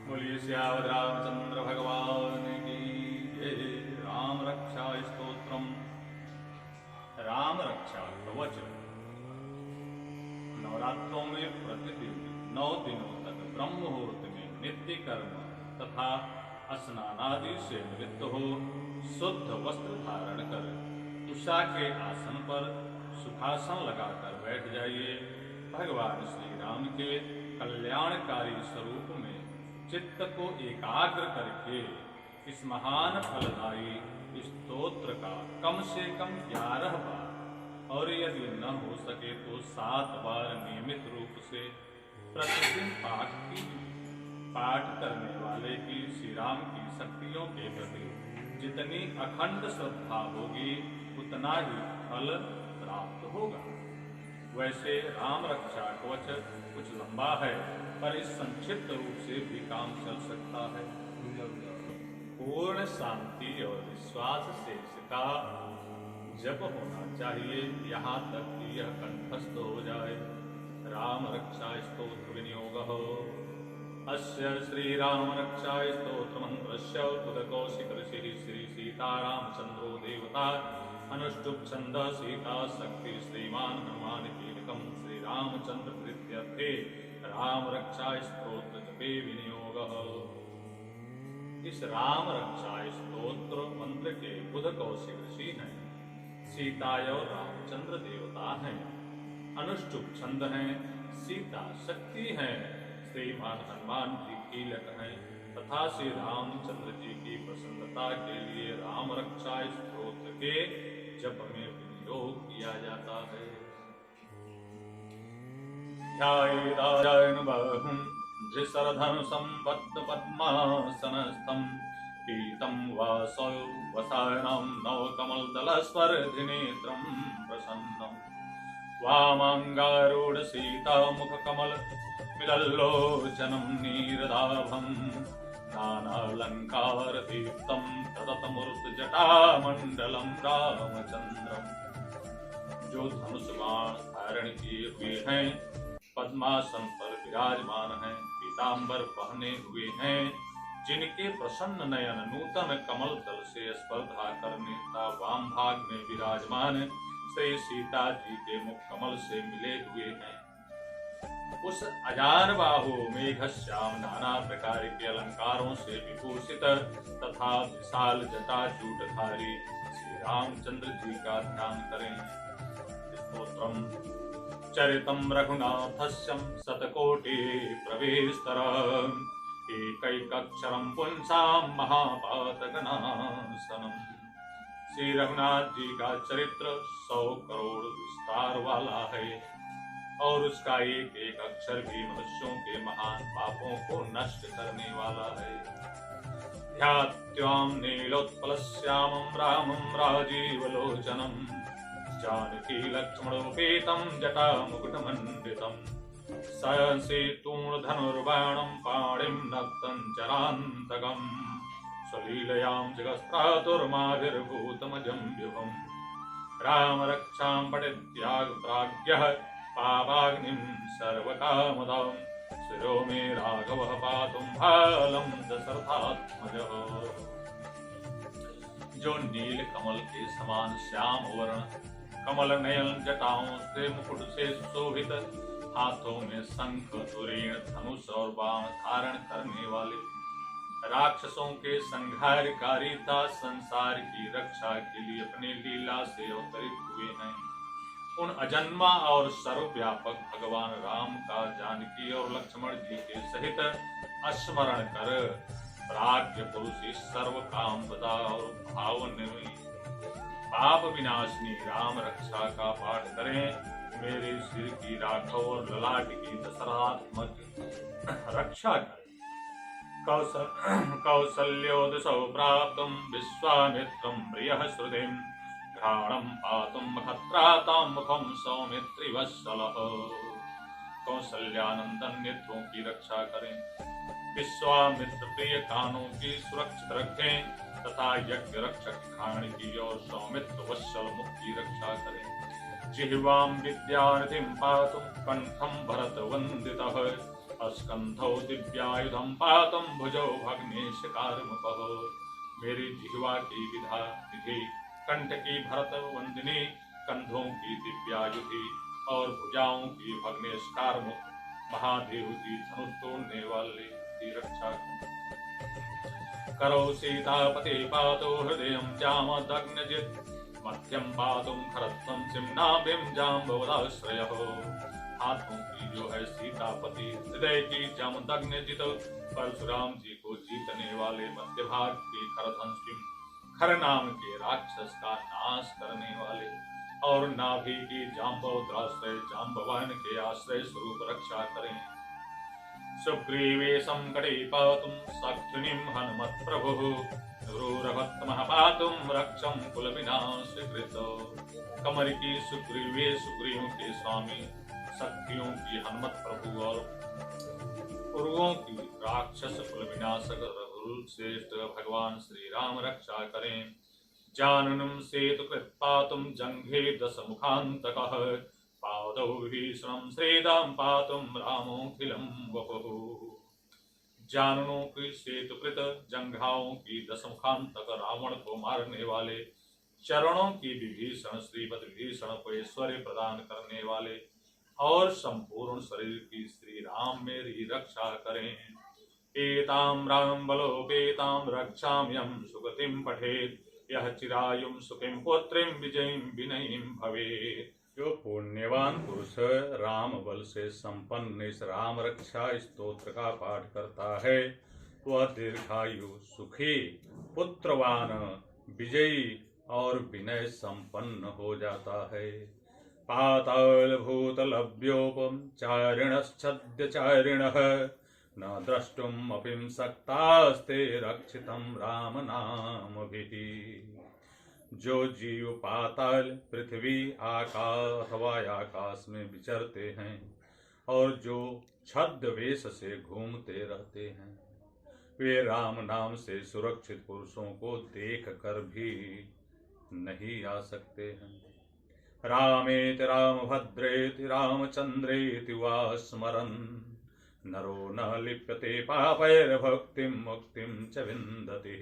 बोलिए सियावर रामचंद्र भगवान की जय। राम रक्षा स्तोत्रम। राम रक्षा कवच। नवरात्रों में प्रतिदिन 9 दिनों तक ब्रह्म मुहूर्त में नित्य कर्म तथा स्नानादि से निवृत्त हो शुद्ध वस्त्र धारण कर उषा के आसन पर सुखासन लगाकर बैठ जाइए। भगवान श्री राम के कल्याणकारी स्वरूप में चित्त को एकाग्र करके इस महान फलदायी स्तोत्र का कम से कम 11 बार और यदि न हो सके तो 7 बार नियमित रूप से प्रतिदिन पाठ करने वाले की श्री राम की शक्तियों के प्रति जितनी अखंड श्रद्धा होगी उतना ही फल प्राप्त होगा। वैसे राम रक्षा कवच कुछ लंबा है पर इस संक्षिप्त रूप से भी काम चल सकता है। पूर्ण शांति और विश्वास से इसका जप होना चाहिए यहाँ तक कि यह कंठस्थ हो जाए। राम रक्षा स्तोत्र विनियोग अस्य श्री राम रक्षा स्तोत्र मंत्रस्य उदकौशिक ऋषि श्री सीतारामचंद्रो देवता अनुष्टुप छंद सीता शक्ति श्रीमान हनुमान कीलकम श्री रामचंद्र प्रीत्यर्थे राम रक्षा स्तोत्र जपे विनियोग। इस राम रक्षा स्तोत्र मंत्र के बुध कौशिक ऋषि हैं, सीता और रामचंद्र देवता हैं, अनुष्टुप छंद हैं, सीता शक्ति हैं, श्रीमान हनुमान जी कीलक हैं तथा श्री रामचंद्र जी की प्रसन्नता के लिए राम रक्षा स्तोत्र के जप में विनियोग किया जाता है। ध्यायेदाजनुबाहुं धृसरधनुषं पद्मपद्मासनस्थं पीतं वासौ वसानं नवकमलदलस्पर्धिनेत्रं प्रसन्नं वामाङ्गारूढ सीतामुखकमल विलल्लोचनं नीरदाभं नानालङ्कारदीप्तं तदतमूर्तजटामण्डलं रामचन्द्रम्। जो धनुष बाण धारण किए हुए हैं, पद्मासन पर विराजमान हैं, पीताम्बर पहने हुए हैं, जिनके प्रसन्न नयन नूतन कमल दल से स्पर्धा करने का वाम भाग में विराजमान श्री सीता जी के मुख कमल से मिले हुए हैं, उस अजान बाहु मेघ श्याम नाना प्रकार के अलंकारों से विभूषित तथा विशाल जटाजूटधारी श्री रामचंद्र जी का ध्यान करें। स्तोत्रम चरितम रघुनाथस्यं शतकोटि प्रवेशतरम् एकैकक्षरं पुंसां महापातकनाशनम्। श्री रघुनाथ जी का चरित्र 100 करोड़ विस्तार वाला है और उसका एक एक अक्षर भी मनुष्यों के महान पापों को नष्ट करने वाला है। ध्यात्वां नीलोत्पलश्यामं रामं राजीवलोचनं जानकी लक्ष्मणोपेतं जटामुकुटमण्डितं सेतूर्धनुर्बाणं पाणिं नक्तं चरान्तकं स्वलीलयां जगत्स्त्रातुर्माभिर्भूतमजं व्युहम्। राम रक्षां पठित्याग प्राज्ञः पावाग्निं सर्वकामदां शिरो मे राघवः पातुं भालं दशरथात्मजः। जो नील कमल के समान श्याम वर्ण कमल नयन जटाओं से मुकुट से सुशोभित हाथों में शंख धुरीण धनुष और बाण धारण करने वाले राक्षसों के संहारकारिता संसार की रक्षा के लिए अपने लीला से अवतरित हुए हैं, उन अजन्मा और सर्वव्यापक भगवान राम का जानकी और लक्ष्मण जी के सहित स्मरण कर प्राज्ञ पुरुष इस सर्व काम बदा और भावन्वित पाप विनाशनी राम रक्षा का पाठ करें। मेरे सिर की राघव और ललाट की दशरथात्मक रक्षा करें। कौसल्योदशौ प्राप्तं विश्वामित्रं प्रियः श्रुतिं घ्राणं पातुं महत्रातां मुखं सौमित्रिवत्सलः। कौसल्यानंदन नेत्रों की रक्षा करें, विश्वामित्र प्रिय कानों की सुरक्षित रखें तथा यज्ञ रक्षक खान की और सौमित्र वत्सल मुख की रक्षा करें। जिह्वां विद्यानिधिं पातुं कंठं भरत वंदितः अस्कंधौ दिव्यायुधं पातं भुजौ भग्नेश कार्मुकः। मेरी जिह्वा की विधि कंठ की भरत वंदिनी, कंधों की दिव्यायुधि और भुजाओं की भग्नेश कार्मुक, महादेव जी धनुष तोड़ने वाले की रक्षा। करौ सीतापते पातो हृदयं जामदग्नजित्, मध्यम पातुम खरत्वं सिंनाभिं जाम्बवदाश्रयः। हाथों की जो है सीतापति, हृदय की जामदग्नजित, परशुराम जी को जीतने वाले मध्य भाग की खरधनुष, खर नाम के राक्षस का नाश करने वाले, और नाभि की जाम्बवदाश्रय, जाम्बवान के आश्रय स्वरूप रक्षा करें। सुग्रीवे संकटे पातुं सख्युनिं हनुमत्प्रभुः, क्रूरभक्तमः पातुं रक्षं कुलविनाशकृत। कमर की सुग्रीवे, सुग्रीव के स्वामी, शक्तियों की हनुमत प्रभु और पुरुषों की राक्षस कुल विनाशक रघुकुल श्रेष्ठ भगवान श्री राम रक्षा करें। जाननुं सेतुकृत पातुं जंघे दशमुखान्तकः, पादौ विभीषणं श्रीदां पातुं रामोऽखिलं वपुः। जाननों की सेतुकृत, जंघाओं की दशमुखान्तक, रावण को मारने वाले, चरणों की विभीषण, श्रीपद विभीषण को ऐश्वर्य प्रदान करने वाले, और संपूर्ण शरीर की श्री राम मेरी रक्षा करें। एतां राम बलोपेतां रक्षाम्यहं सुगतिं पठेत्, यह चिरायुं सुखिं पुत्रिं विजयीं विनयीं भवेत्। जो पुण्यवान पुरुष राम बल से संपन्न इस राम रक्षा स्तोत्र का पाठ करता है, वह दीर्घायु, सुखी, पुत्रवान, विजयी और विनय संपन्न हो जाता है। पाताल भूतलभ्योपम चारिणश्छद्यचारिणः, न द्रष्टुम अपिं सक्तास्ते रक्षितं राम नामभिः। जो जीव पाताल, पृथ्वी, आकाश अथवा आकाश में विचरते हैं और जो छद्म वेश से घूमते रहते हैं, वे राम नाम से सुरक्षित पुरुषों को देख कर भी नहीं आ सकते हैं। रामेति रामभद्रेति रामचंद्रेति वा स्मरन्, नरो न लिप्यते पापैर्भक्तिं मुक्तिं च विन्दति।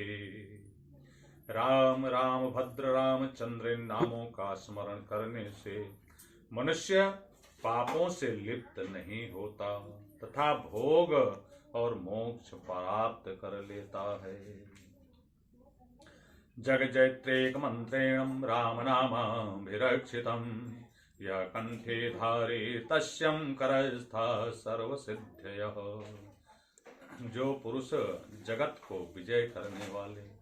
राम, राम भद्र, रामचंद्र इन नामों का स्मरण करने से मनुष्य पापों से लिप्त नहीं होता तथा भोग और मोक्ष प्राप्त कर लेता है। जगजैत्रेक मंत्रेण राम नामाभिरक्षितम्, यः कंठे धारे तस्यं करस्था सर्वसिद्धयः। जो पुरुष जगत को विजय करने वाले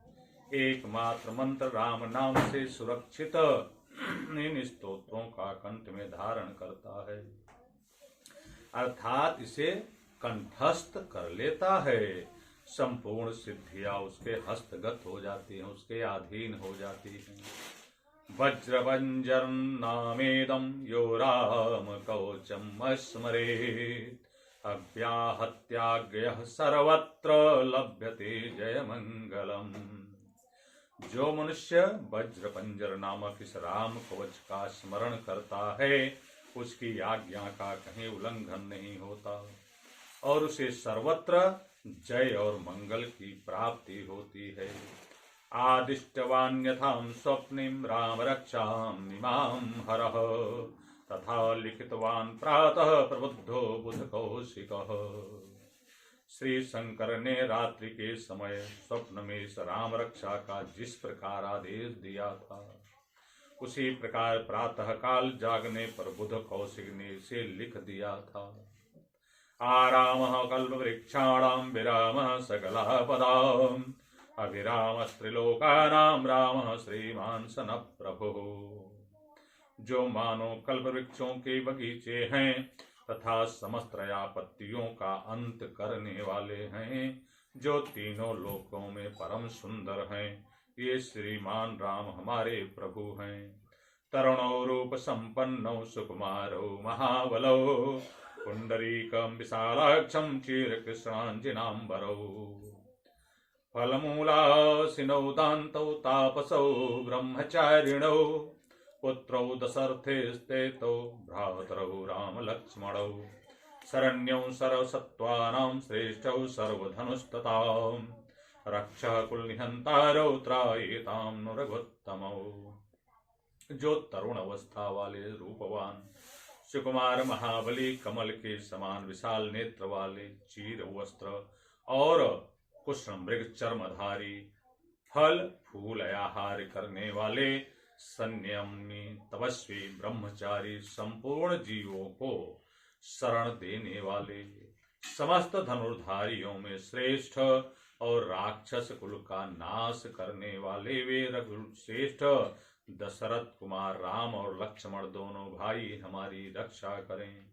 एकमात्र मंत्र राम नाम से सुरक्षित इन स्तोत्रों का कंठ में धारण करता है, अर्थात इसे कंठस्थ कर लेता है, संपूर्ण सिद्धियां उसके हस्तगत हो जाती हैं, उसके अधीन हो जाती हैं। वज्रवंजर नामेदं यो राम कवचम स्मरेत्, अव्याहत्याज्ञः सर्वत्र लभ्यते जय मंगलम। जो मनुष्य वज्र पंजर नामक इस राम कवच का स्मरण करता है, उसकी आज्ञा का कहीं उल्लंघन नहीं होता और उसे सर्वत्र जय और मंगल की प्राप्ति होती है। आदिष्टवान्यथां स्वप्निं राम रक्षामिमां हरः, तथा लिखितवान् प्रातः प्रबुद्धो बुध कौशिकः। श्री शंकर ने रात्रि के समय स्वप्न में इस राम रक्षा का जिस प्रकार आदेश दिया था, उसी प्रकार प्रातः काल जागने पर बुध कौशिक ने इसे लिख दिया था। आरामः कल्पवृक्षाणां विरामः सकलापदाम्, अभिरामस्त्रिलोकानां रामः श्रीमान् सनः प्रभुः। जो मानो कल्पवृक्षों के बगीचे हैं तथा समस्त आपत्तियों का अंत करने वाले हैं, जो तीनों लोकों में परम सुंदर हैं, ये श्रीमान राम हमारे प्रभु हैं। तरुणो रूप संपन्नो सुकुमारो महाबलो, पुंडरीकं विशालाक्षं क्षीरकृष्णाञ्जनाम्बरौ। फलमूलासिनौ दान्तौ तापसौ ब्रह्मचारिणौ, पुत्रौ दशरथेस्तेतौ भ्रातरौ राम लक्ष्मणौ। शरण्यौ सर्वसत्त्वानां श्रेष्ठौ सर्वधनुस्तथा रक्षः कुलनिहंतारौ त्रायेतां नु रघुत्तमौ। जो तरुण अवस्था वाले रूपवान सुकुमार महाबली, कमल के समान विशाल नेत्र वाले, चीर वस्त्र और कृष्ण मृग चर्मधारी, फल फूल आहार करने वाले, संयमी तपस्वी ब्रह्मचारी, संपूर्ण जीवों को शरण देने वाले, समस्त धनुर्धारियों में श्रेष्ठ और राक्षस कुल का नाश करने वाले वे रघुश्रेष्ठ दशरथ कुमार राम और लक्ष्मण दोनों भाई हमारी रक्षा करें।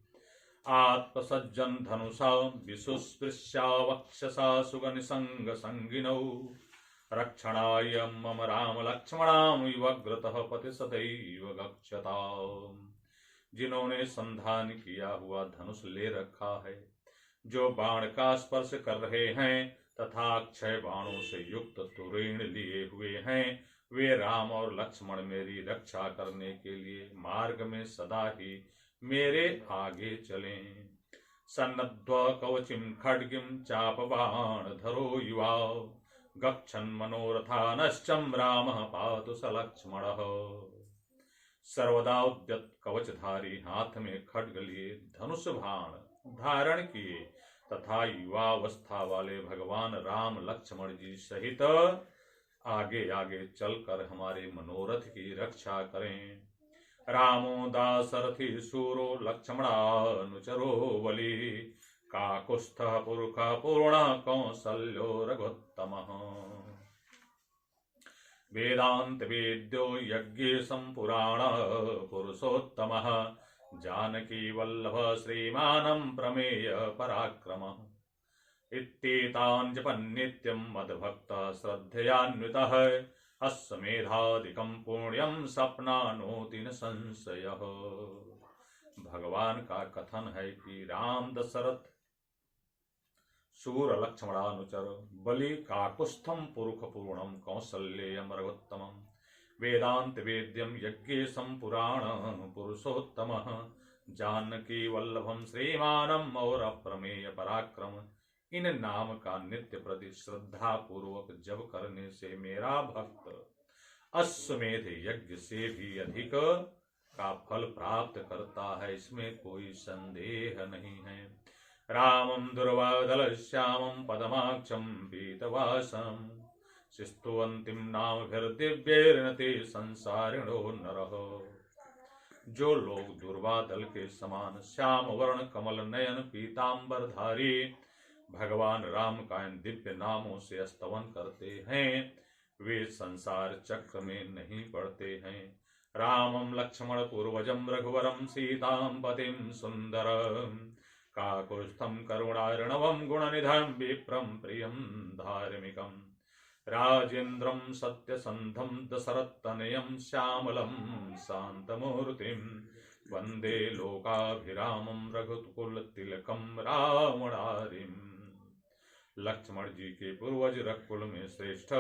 आत्मसज्जन धनुषा विशुस्पृश्या वक्षसा सुगनिसंग संगिनौ रक्षणाय मम राम लक्ष्मणाम विवग्रतः पति सदैव गच्छता। जिन्होंने संधान किया हुआ धनुष ले रखा है, जो बाण का स्पर्श कर रहे हैं तथा अक्षय बाणों से युक्त तुरीण लिए हुए हैं, वे राम और लक्ष्मण मेरी रक्षा करने के लिए मार्ग में सदा ही मेरे आगे चलें। सन्नद्ध्वा कवचिम खड्गिम चापबाण धरो युवा गच्छन् मनोरथानश्चं रामः पातु स लक्ष्मणः। सर्वदा उद्यत कवचधारी, हाथ में खड्ग लिए, धनुष बाण धारण किए तथा युवावस्था वाले भगवान राम लक्ष्मण जी सहित आगे आगे चलकर हमारे मनोरथ की रक्षा करें। रामो दाशरथी शूरो लक्ष्मणानुचरो बलि काकुत्स्थः पुरुषः पूर्णः कौसल्यो रघुत्तमः। वेदांत वेद्यो यज्ञेशं पुराणः पुरुषोत्तमः जानकी वल्लभ श्रीमानं प्रमेय पराक्रमः। इत्येतान् जपन् नित्यं मद्भक्तः श्रद्धयान्वितः अश्वमेधादिकं पुण्यं सपनानोति न संशयः। भगवान का कथन है कि राम दशरथ शूर लक्ष्मणानुचर बलि काकुत्स्थं पुरुष पूर्णम कौसल्येयं रघुत्तमं वेदांत वेद्यम यज्ञेशं पुराण पुरुषोत्तमः जानकी वल्लभम श्रीमानम और अप्रमेय पराक्रम। इन नाम का नित्य प्रति श्रद्धा पूर्वक जप करने से मेरा भक्त अश्वमेध यज्ञ से भी अधिक का फल प्राप्त करता है, इसमें कोई संदेह नहीं है। रामं दुर्वादल श्यामं पदमाक्षं पीतवासं शिस्तुवन्तीं नामभिर्दिव्यैर्नते संसारिणो नरः। जो लोग दुर्वादल के समान श्याम वर्ण कमल नयन पीतांबरधारी भगवान राम का इन दिव्य नामों से स्तवन करते हैं, वे संसार चक्र में नहीं पड़ते हैं। रामं लक्ष्मण पूर्वजं रघुवरं सीतां पतिं सुंदरं काकुत्स्थं करुणार्णवं गुणनिधं विप्रं प्रियं धार्मिकं राजेन्द्रं सत्यसन्धं दशरथतनयं श्यामलं शान्तमूर्तिं वन्दे लोकाभिरामं रघुकुलतिलकं रावणारिम्। लक्ष्मण जी के पूर्वज रघुकुल में श्रेष्ठ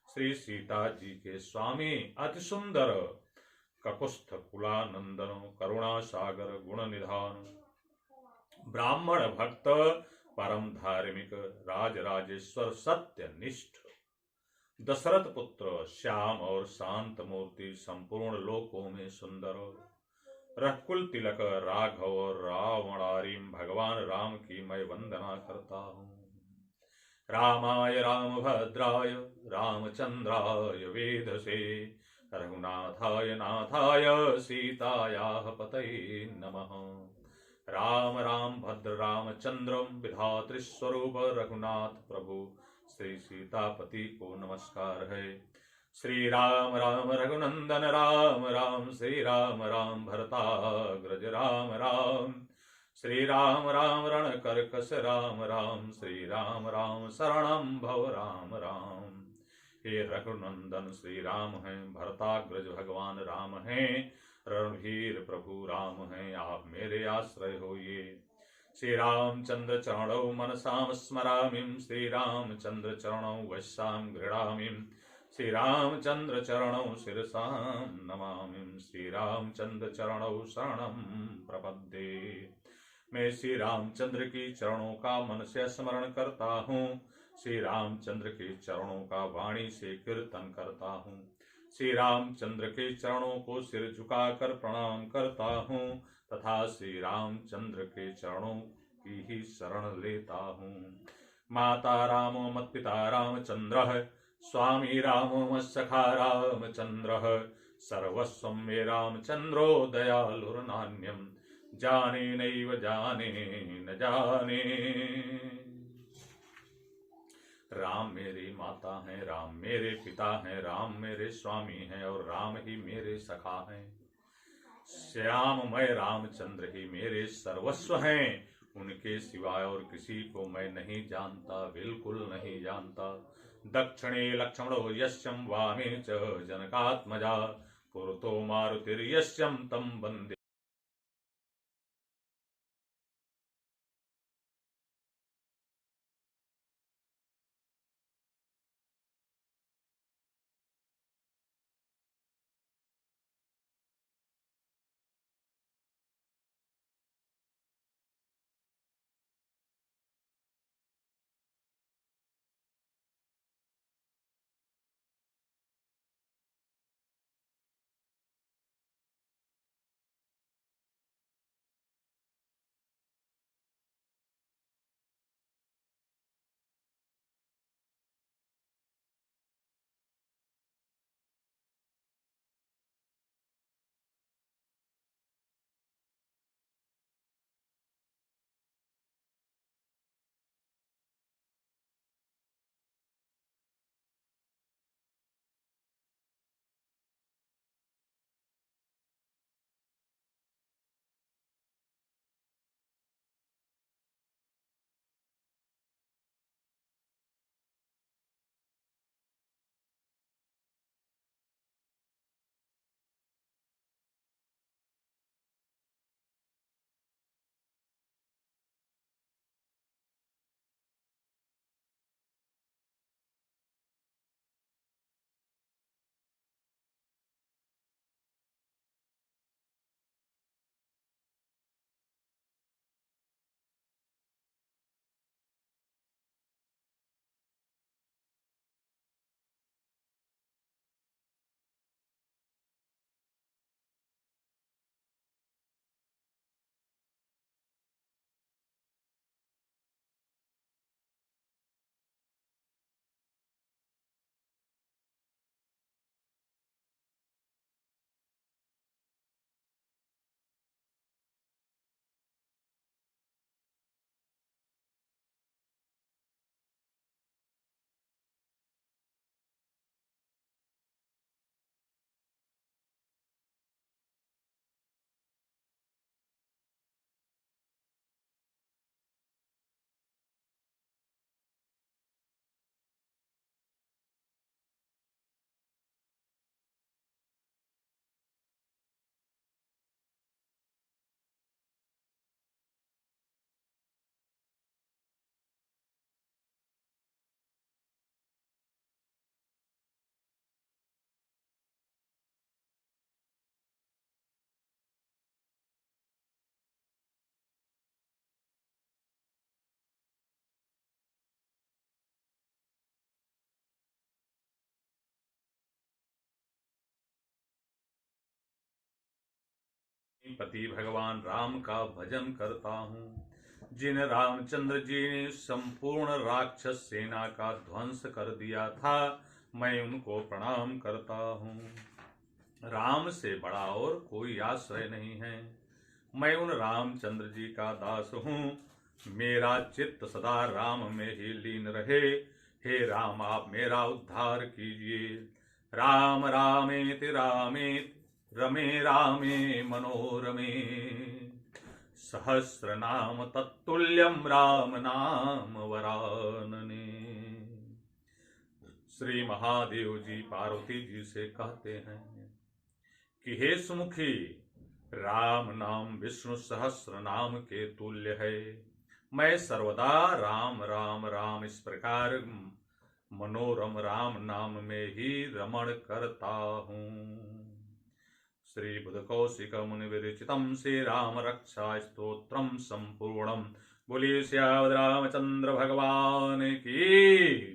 श्री सीता जी के स्वामी अति सुंदर ककुत्स्थ कुलानंदन करुणा सागर गुण निधान ब्राह्मण भक्त परम धार्मिक राजराजेश्वर सत्यनिष्ठ दशरथ पुत्र श्याम और शांत मूर्ति संपूर्ण लोकों में सुंदर रघुकुल तिलक राघव और रावणारिम भगवान राम की मैं वंदना करता हूँ। रामाय रामभद्राय रामचंद्राय वेधसे रघुनाथाय नाथाय सीतायाः पतये नमः। राम राम भद्र रामचंद्रम विधातृस्वरूप रघुनाथ प्रभु श्री सीतापति को नमस्कार है। श्री राम राम रघुनंदन राम राम श्री राम राम भरताग्रज राम राम श्री राम राम रण कर्कश राम राम श्री राम राम शरणं भव राम राम। हे रघुनंदन श्री राम हैं, भरताग्रज भगवान राम हैं, रणधीर प्रभु राम हैं, आप मेरे आश्रय होइए। श्री रामचंद्र चरणौ मनसाम स्मरामिं श्री रामचंद्र चरणौ वश्याम गृह्णामिं श्री रामचंद्र चरणौ शिरसां नमामिं श्री रामचंद्र चरणौ शरणं प्रपद्ये। मैं श्री रामचंद्र की चरणों का मन से स्मरण करता हूँ। श्री रामचंद्र के चरणों का वाणी से कीर्तन करता हूँ। श्री रामचंद्र के चरणों को सिर झुकाकर प्रणाम करता हूँ तथा श्री रामचंद्र के चरणों की ही शरण लेता हूँ। माता रामो मत्पिता रामचंद्रः, स्वामी रामो मत्सखा रामचंद्रः, सर्वस्वं मे रामचंद्रो दयालुर्नान्यं जाने नैव जाने न जाने। राम मेरी माता हैं, राम मेरे पिता हैं, राम मेरे स्वामी हैं और राम ही मेरे सखा हैं। श्याममय रामचंद्र ही मेरे सर्वस्व हैं। उनके सिवाय और किसी को मैं नहीं जानता, बिल्कुल नहीं जानता। दक्षिणे लक्ष्मणो यस्यं वामे च जनकात्मजा, पुरतो मारुतिर्यस्यं तं वन्दे। पति भगवान राम का भजन करता हूँ। जिन रामचंद्र जी ने संपूर्ण राक्षस सेना का ध्वंस कर दिया था, मैं उनको प्रणाम करता हूँ। राम से बड़ा और कोई आश्रय नहीं है। मैं उन रामचंद्र जी का दास हूँ। मेरा चित्त सदा राम में ही लीन रहे। हे राम, आप मेरा उद्धार कीजिए। राम रामेति रामेति रमे रामे मनोरमे, सहस्र नाम तत्तुल्यम राम नाम वरानने। श्री महादेव जी पार्वती जी से कहते हैं कि हे सुमुखी, राम नाम विष्णु सहस्र नाम के तुल्य है। मैं सर्वदा राम राम राम इस प्रकार मनोरम राम नाम में ही रमण करता हूँ। श्री बुध कौशिक मुनि विरचितम श्री राम रक्षा स्तोत्रम संपूर्णम। बोलिए श्याम रामचंद्र भगवान की।